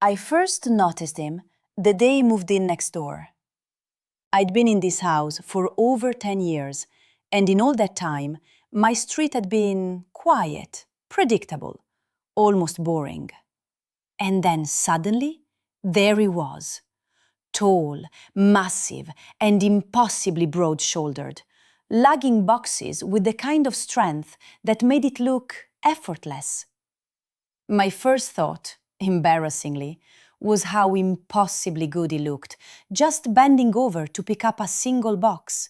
I first noticed him the day he moved in next door. I'd been in this house for over 10 years, and in all that time, my street had been quiet, predictable, almost boring. And then suddenly, there he was, tall, massive, and impossibly broad-shouldered, lugging boxes with the kind of strength that made it look effortless. My first thought, embarrassingly, was how impossibly good he looked, just bending over to pick up a single box.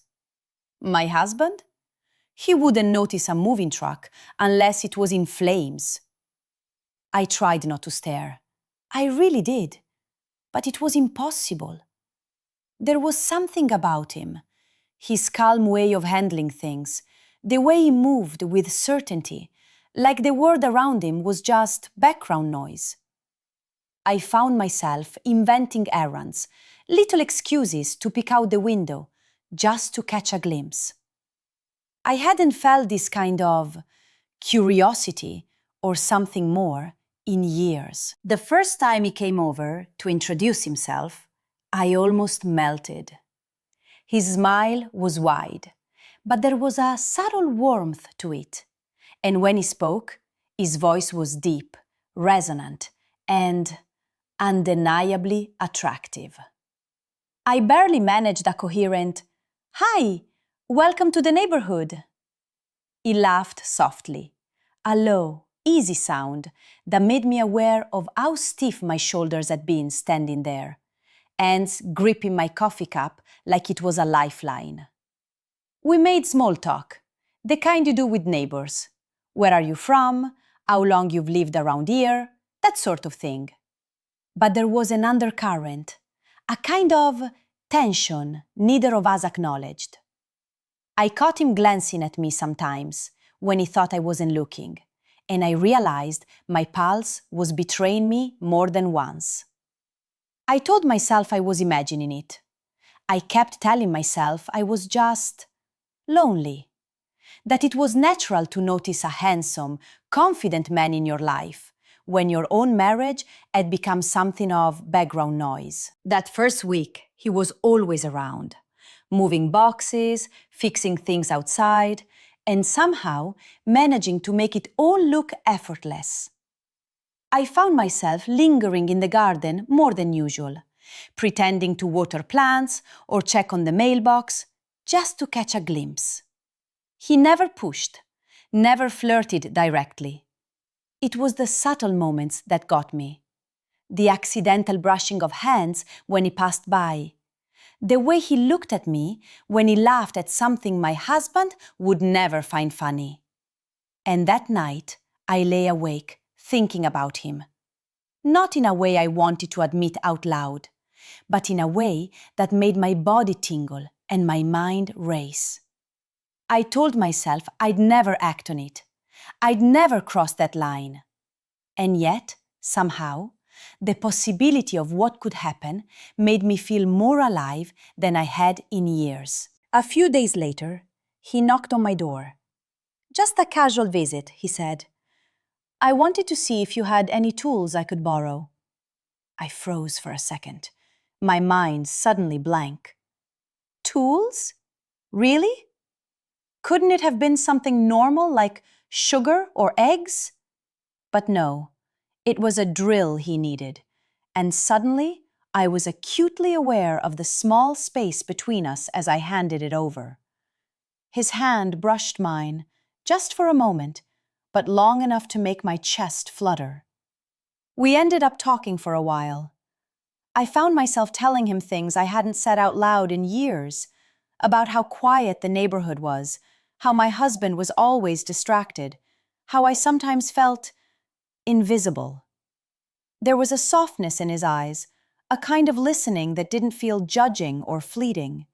My husband? He wouldn't notice a moving truck unless it was in flames. I tried not to stare. I really did. But it was impossible. There was something about him, his calm way of handling things, the way he moved with certainty, like the world around him was just background noise. I found myself inventing errands, little excuses to peek out the window, just to catch a glimpse. I hadn't felt this kind of curiosity or something more in years. The first time he came over to introduce himself, I almost melted. His smile was wide, but there was a subtle warmth to it. And when he spoke, his voice was deep, resonant, and undeniably attractive. I barely managed a coherent, "Hi, welcome to the neighborhood." He laughed softly, a low, easy sound that made me aware of how stiff my shoulders had been standing there, hands gripping my coffee cup like it was a lifeline. We made small talk, the kind you do with neighbors. Where are you from? How long you've lived around here? That sort of thing. But there was an undercurrent, a kind of tension neither of us acknowledged. I caught him glancing at me sometimes when he thought I wasn't looking, and I realized my pulse was betraying me more than once. I told myself I was imagining it. I kept telling myself I was just lonely, that it was natural to notice a handsome, confident man in your life when your own marriage had become something of background noise. That first week, he was always around, moving boxes, fixing things outside, and somehow managing to make it all look effortless. I found myself lingering in the garden more than usual, pretending to water plants or check on the mailbox, just to catch a glimpse. He never pushed, never flirted directly. It was the subtle moments that got me. The accidental brushing of hands when he passed by. The way he looked at me when he laughed at something my husband would never find funny. And that night, I lay awake, thinking about him. Not in a way I wanted to admit out loud, but in a way that made my body tingle and my mind race. I told myself I'd never act on it. I'd never cross that line. And yet, somehow, the possibility of what could happen made me feel more alive than I had in years. A few days later, he knocked on my door. "Just a casual visit," he said. "I wanted to see if you had any tools I could borrow." I froze for a second, my mind suddenly blank. Tools? Really? Couldn't it have been something normal like sugar or eggs? But no, it was a drill he needed, and suddenly I was acutely aware of the small space between us as I handed it over. His hand brushed mine, just for a moment, but long enough to make my chest flutter. We ended up talking for a while. I found myself telling him things I hadn't said out loud in years, about how quiet the neighborhood was, how my husband was always distracted, how I sometimes felt invisible. There was a softness in his eyes, a kind of listening that didn't feel judging or fleeting.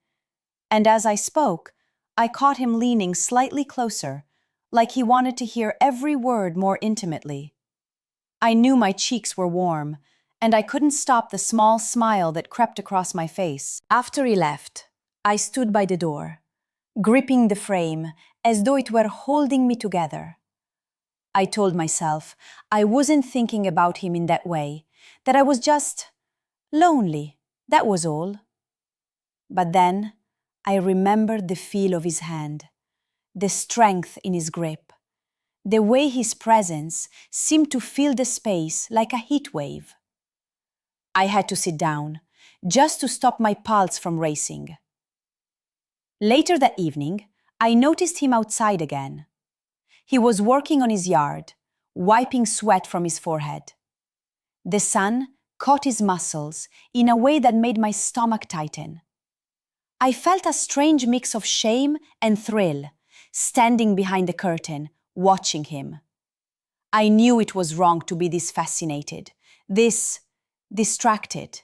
And as I spoke, I caught him leaning slightly closer, like he wanted to hear every word more intimately. I knew my cheeks were warm, and I couldn't stop the small smile that crept across my face. After he left, I stood by the door, gripping the frame as though it were holding me together. I told myself I wasn't thinking about him in that way that I was just lonely, that was all. But then I remembered the feel of his hand, the strength in his grip, the way his presence seemed to fill the space like a heat wave. I had to sit down, just to stop my pulse from racing. Later that evening, I noticed him outside again. He was working on his yard, wiping sweat from his forehead. The sun caught his muscles in a way that made my stomach tighten. I felt a strange mix of shame and thrill, standing behind the curtain, watching him. I knew it was wrong to be this fascinated, this distracted.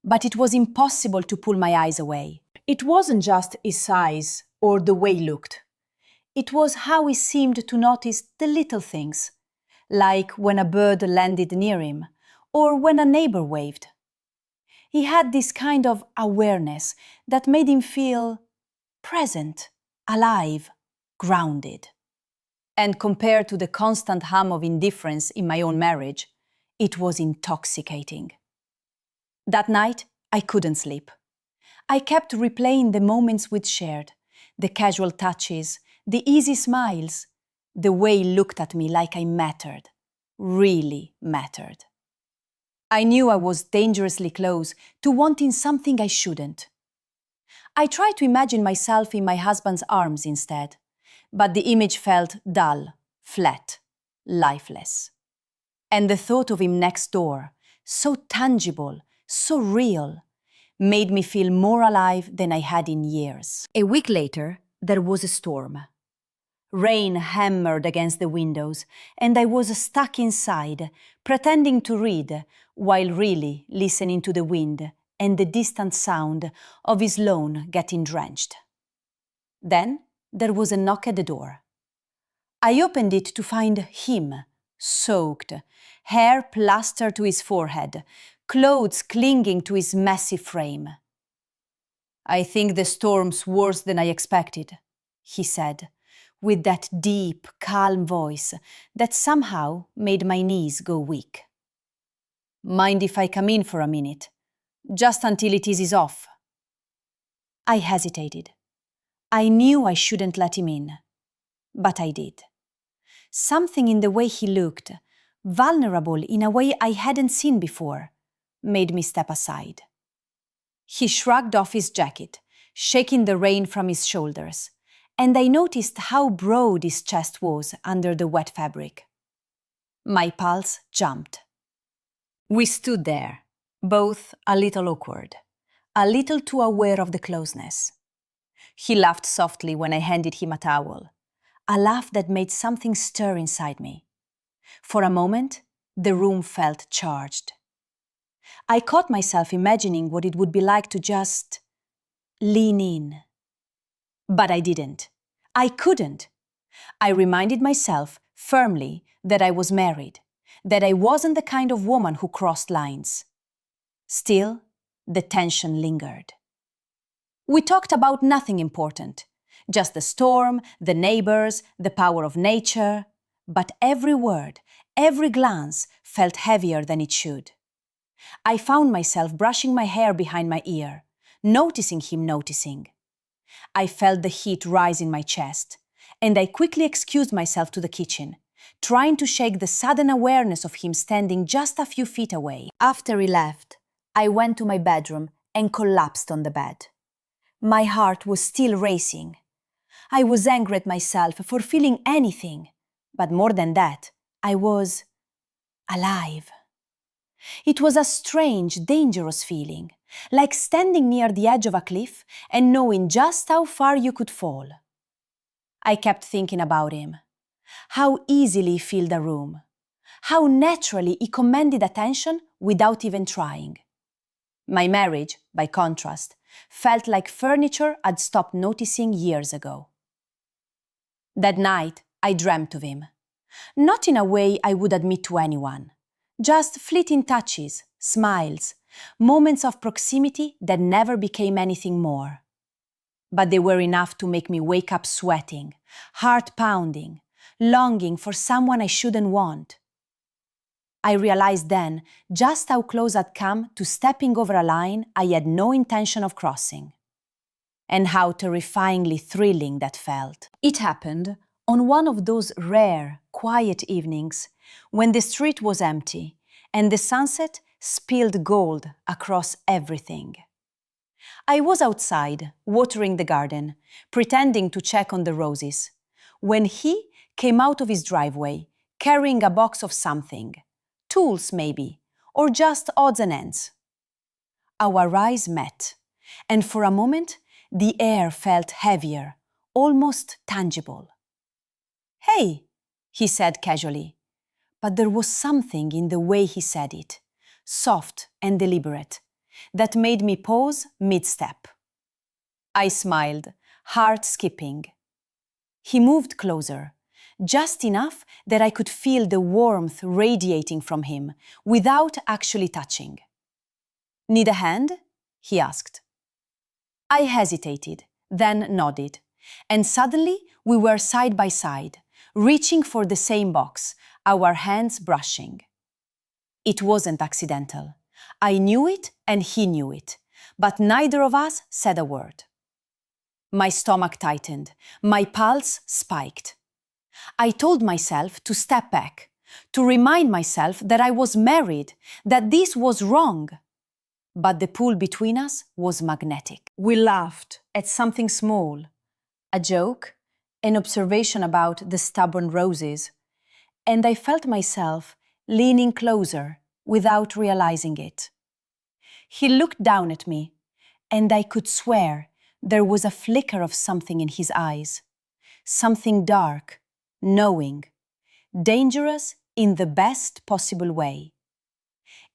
But it was impossible to pull my eyes away. It wasn't just his size or the way he looked. It was how he seemed to notice the little things, like when a bird landed near him or when a neighbor waved. He had this kind of awareness that made him feel present, alive, grounded. And compared to the constant hum of indifference in my own marriage, it was intoxicating. That night, I couldn't sleep. I kept replaying the moments we'd shared, the casual touches, the easy smiles, the way he looked at me like I mattered, really mattered. I knew I was dangerously close to wanting something I shouldn't. I tried to imagine myself in my husband's arms instead, but the image felt dull, flat, lifeless. And the thought of him next door, so tangible, so real, made me feel more alive than I had in years. A week later, there was a storm. Rain hammered against the windows, and I was stuck inside, pretending to read, while really listening to the wind and the distant sound of his lawn getting drenched. Then there was a knock at the door. I opened it to find him, soaked, hair plastered to his forehead, clothes clinging to his massive frame. "I think the storm's worse than I expected," he said, with that deep, calm voice that somehow made my knees go weak. "Mind if I come in for a minute, just until it eases off?" I hesitated. I knew I shouldn't let him in, but I did. Something in the way he looked, vulnerable in a way I hadn't seen before, made me step aside. He shrugged off his jacket, shaking the rain from his shoulders, and I noticed how broad his chest was under the wet fabric. My pulse jumped. We stood there, both a little awkward, a little too aware of the closeness. He laughed softly when I handed him a towel, a laugh that made something stir inside me. For a moment, the room felt charged. I caught myself imagining what it would be like to just lean in. But I didn't. I couldn't. I reminded myself firmly that I was married, that I wasn't the kind of woman who crossed lines. Still, the tension lingered. We talked about nothing important, just the storm, the neighbors, the power of nature, but every word, every glance felt heavier than it should. I found myself brushing my hair behind my ear, noticing him noticing. I felt the heat rise in my chest, and I quickly excused myself to the kitchen, trying to shake the sudden awareness of him standing just a few feet away. After he left, I went to my bedroom and collapsed on the bed. My heart was still racing. I was angry at myself for feeling anything, but more than that, I was alive. It was a strange, dangerous feeling, like standing near the edge of a cliff and knowing just how far you could fall. I kept thinking about him, how easily he filled a room, how naturally he commanded attention without even trying. My marriage, by contrast, felt like furniture I'd stopped noticing years ago. That night, I dreamt of him, not in a way I would admit to anyone. Just fleeting touches, smiles, moments of proximity that never became anything more. But they were enough to make me wake up sweating, heart pounding, longing for someone I shouldn't want. I realized then just how close I'd come to stepping over a line I had no intention of crossing, and how terrifyingly thrilling that felt. It happened on one of those rare, quiet evenings when the street was empty and the sunset spilled gold across everything. I was outside, watering the garden, pretending to check on the roses, when he came out of his driveway, carrying a box of something, tools maybe, or just odds and ends. Our eyes met, and for a moment, the air felt heavier, almost tangible. "Hey," he said casually, but there was something in the way he said it, soft and deliberate, that made me pause mid-step. I smiled, heart skipping. He moved closer, just enough that I could feel the warmth radiating from him without actually touching. "Need a hand?" he asked. I hesitated, then nodded, and suddenly we were side by side, reaching for the same box, our hands brushing. It wasn't accidental. I knew it and he knew it, but neither of us said a word. My stomach tightened, my pulse spiked. I told myself to step back, to remind myself that I was married, that this was wrong. But the pull between us was magnetic. We laughed at something small, a joke, an observation about the stubborn roses, and I felt myself leaning closer without realizing it. He looked down at me, and I could swear there was a flicker of something in his eyes, something dark, knowing, dangerous in the best possible way.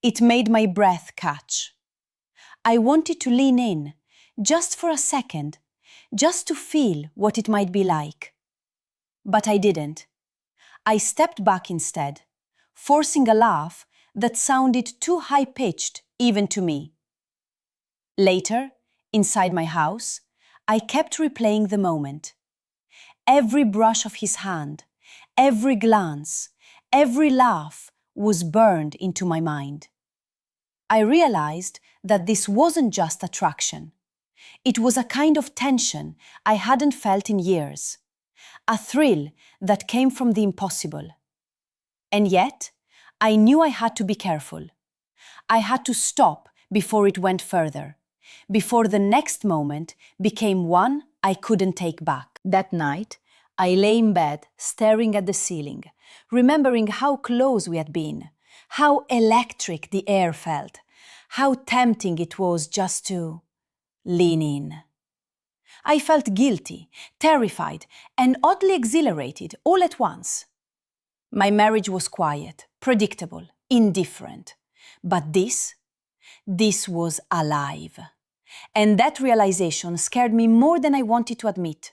It made my breath catch. I wanted to lean in, just for a second, just to feel what it might be like. But I didn't. I stepped back instead, forcing a laugh that sounded too high-pitched even to me. Later, inside my house, I kept replaying the moment. Every brush of his hand, every glance, every laugh was burned into my mind. I realized that this wasn't just attraction. It was a kind of tension I hadn't felt in years, a thrill that came from the impossible. And yet, I knew I had to be careful. I had to stop before it went further, before the next moment became one I couldn't take back. That night, I lay in bed staring at the ceiling, remembering how close we had been, how electric the air felt, how tempting it was just to lean in. I felt guilty, terrified, and oddly exhilarated all at once. My marriage was quiet, predictable, indifferent. But this was alive. And that realization scared me more than I wanted to admit.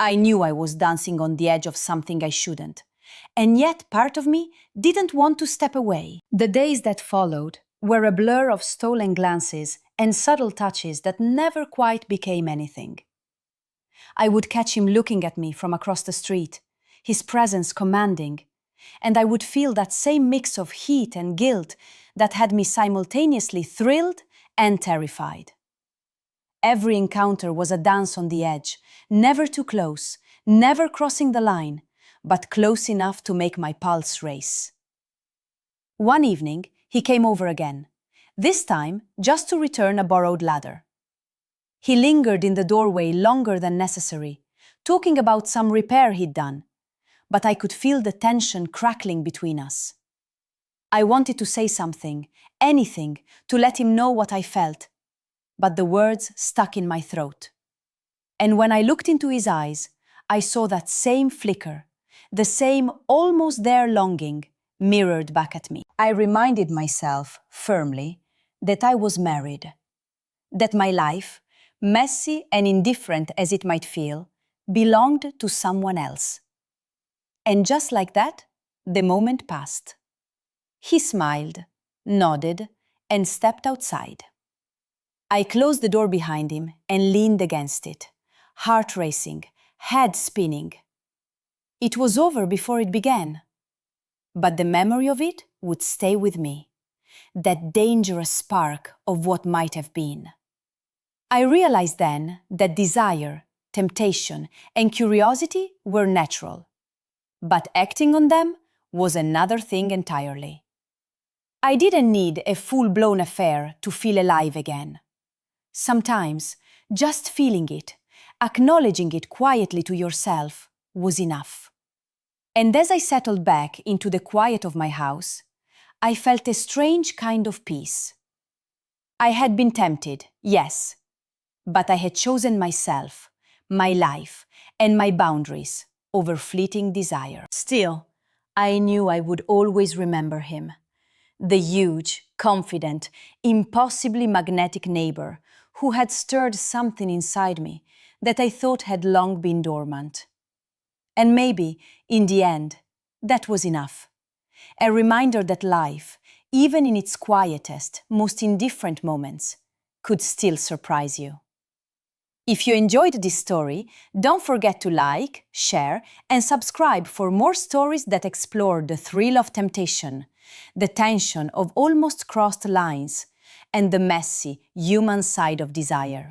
I knew I was dancing on the edge of something I shouldn't, and yet part of me didn't want to step away. The days that followed were a blur of stolen glances and subtle touches that never quite became anything. I would catch him looking at me from across the street, his presence commanding, and I would feel that same mix of heat and guilt that had me simultaneously thrilled and terrified. Every encounter was a dance on the edge, never too close, never crossing the line, but close enough to make my pulse race. One evening, he came over again, this time just to return a borrowed ladder. He lingered in the doorway longer than necessary, talking about some repair he'd done, but I could feel the tension crackling between us. I wanted to say something, anything, to let him know what I felt, but the words stuck in my throat. And when I looked into his eyes, I saw that same flicker, the same almost there longing, mirrored back at me. I reminded myself, firmly, that I was married, that my life, messy and indifferent as it might feel, belonged to someone else. And just like that, the moment passed. He smiled, nodded, and stepped outside. I closed the door behind him and leaned against it, heart racing, head spinning. It was over before it began, but the memory of it would stay with me, that dangerous spark of what might have been. I realized then that desire, temptation, and curiosity were natural, but acting on them was another thing entirely. I didn't need a full-blown affair to feel alive again. Sometimes, just feeling it, acknowledging it quietly to yourself, was enough. And as I settled back into the quiet of my house, I felt a strange kind of peace. I had been tempted, yes, but I had chosen myself, my life, and my boundaries over fleeting desire. Still, I knew I would always remember him. The huge, confident, impossibly magnetic neighbor who had stirred something inside me that I thought had long been dormant. And maybe, in the end, that was enough. A reminder that life, even in its quietest, most indifferent moments, could still surprise you. If you enjoyed this story, don't forget to like, share, and subscribe for more stories that explore the thrill of temptation, the tension of almost crossed lines, and the messy, human side of desire.